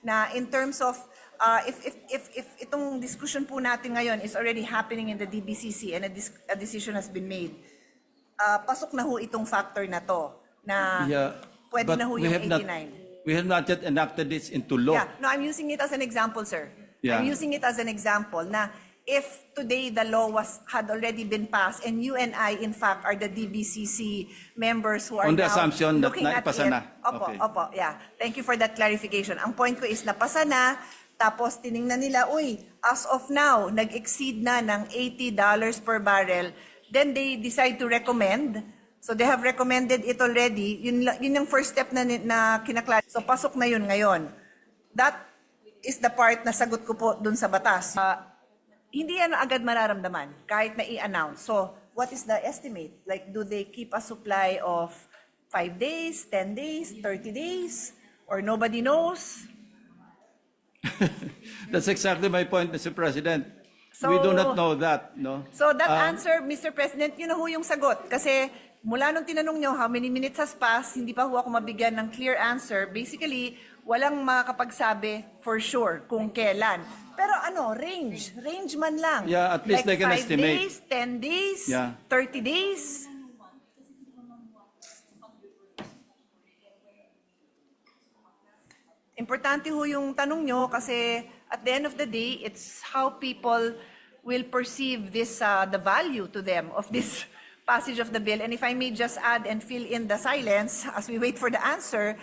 na in terms of if itong discussion po natin ngayon is already happening in the DBCC and a decision has been made, pasok na ho itong factor na to na pwede na ho yung 89. We have not yet enacted this into law. Yeah, no, I'm using it as an example, sir. Yeah. I'm using it as an example na if today the law had already been passed and you and I, in fact, are the DBCC members who are on the now assumption that looking at naipasa it. na. Opo, Okay. opo, yeah. Thank you for that clarification. Ang point ko is napasa na, tapos tiningnan nila, uy, as of now, nag-exceed na ng $80 per barrel, then they decide to recommend. So they have recommended it already. Yun yung first step na kinaklar. So pasok na yun ngayon. That is the part na sagot ko po dun sa batas. Hindi yan agad mararamdaman kahit na i-announce. So what is the estimate? Like, do they keep a supply of 5 days, 10 days, 30 days? Or nobody knows? That's exactly my point, Mr. President. So, we do not know that, no? So that answer, Mr. President, yun na ho yung sagot. Kasi mula nung tinanong nyo how many minutes has passed, hindi pa ho ako mabigyan ng clear answer. Basically, walang makakapagsabi for sure kung kailan. Pero ano, range man lang. Yeah, at least like they can 5 estimate. days, 10 days, Yeah. 30 days. Importante ho yung tanong nyo kasi at the end of the day, it's how people will perceive this, the value to them of this passage of the bill. And if I may just add and fill in the silence as we wait for the answer,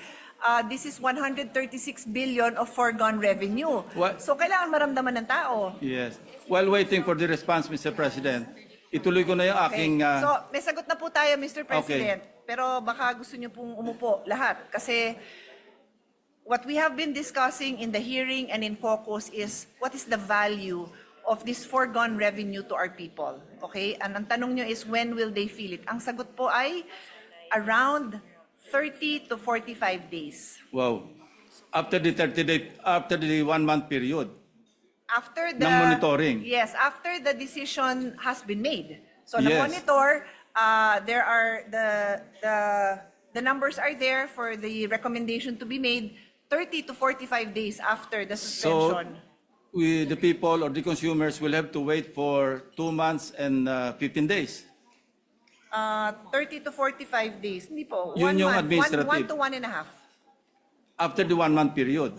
this is 136 billion of foregone revenue. What? So kailangan maramdaman ng tao. Yes. While waiting for the response, Mr. President, ituloy ko na yung aking... So may sagot na po tayo, Mr. President. Pero baka gusto nyo pong umupo lahat. Kasi what we have been discussing in the hearing and in caucus is what is the value of this foregone revenue to our people. Okay? And ang tanong nyo is when will they feel it? Ang sagot po ay around 30 to 45 days. Wow. After the 1-month period. After the ng monitoring. Yes, after the decision has been made. So Yes. the monitor, there are the numbers are there for the recommendation to be made 30 to 45 days after the suspension. So the people or the consumers will have to wait for 2 months and 15 days. 30 to 45 days. Hindi po. Yun 1 yung month. administrative. 1 to 1.5. After the 1-month period.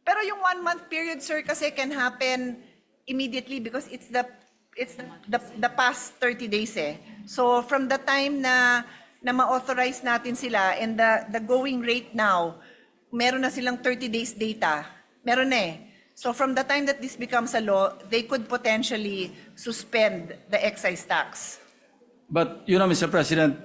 Pero yung 1 month period, sir, kasi can happen immediately because it's the past 30 days eh. So from the time na ma-authorize natin sila and the going rate now, meron na silang 30 days data. Meron na eh. So from the time that this becomes a law, they could potentially suspend the excise tax. But, you know, Mr. President,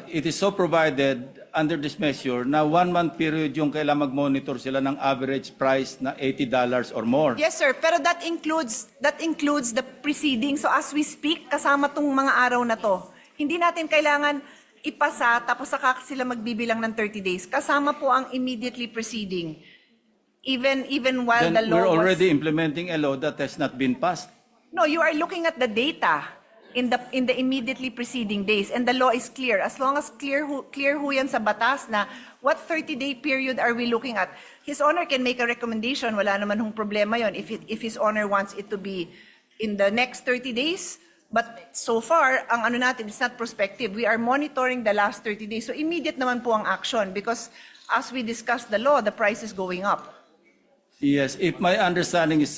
it is so provided under this measure na 1-month period yung kailangan mag-monitor sila ng average price na $80 or more. Yes, sir. Pero that includes the preceding. So as we speak, kasama tong mga araw na to. Hindi natin kailangan ipasa tapos saka sila magbibilang ng 30 days. Kasama po ang immediately preceding. Even while Then the law we're already was... implementing a law that has not been passed. No, you are looking at the data in the immediately preceding days, and the law is clear. As long as clear ho yan sa batas na what 30-day period are we looking at. His Honor can make a recommendation. Wala naman hong problema yon if His Honor wants it to be in the next 30 days. But so far, ang ano natin, it's not prospective. We are monitoring the last 30 days. So immediate naman po ang action because as we discuss the law, the price is going up. Yes, if my understanding is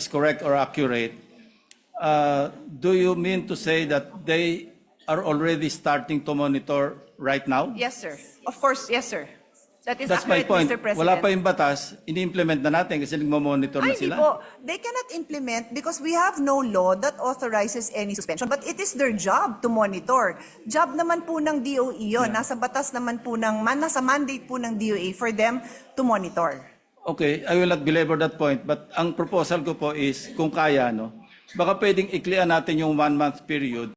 correct or accurate, do you mean to say that they are already starting to monitor right now? Yes, sir. Of course, yes, sir. That is That's my accurate, point. Mr. President. Wala pa yung batas, ini-implement na natin kasi nagmo-monitor na Ay, hindi sila. po. They cannot implement because we have no law that authorizes any suspension. But it is their job to monitor. Job naman po ng DOE yun. Yeah. Nasa batas naman po nasa mandate po ng DOE for them to monitor. Okay, I will not belabor that point, but ang proposal ko po is, kung kaya, no, baka pwedeng iklian natin yung 1-month period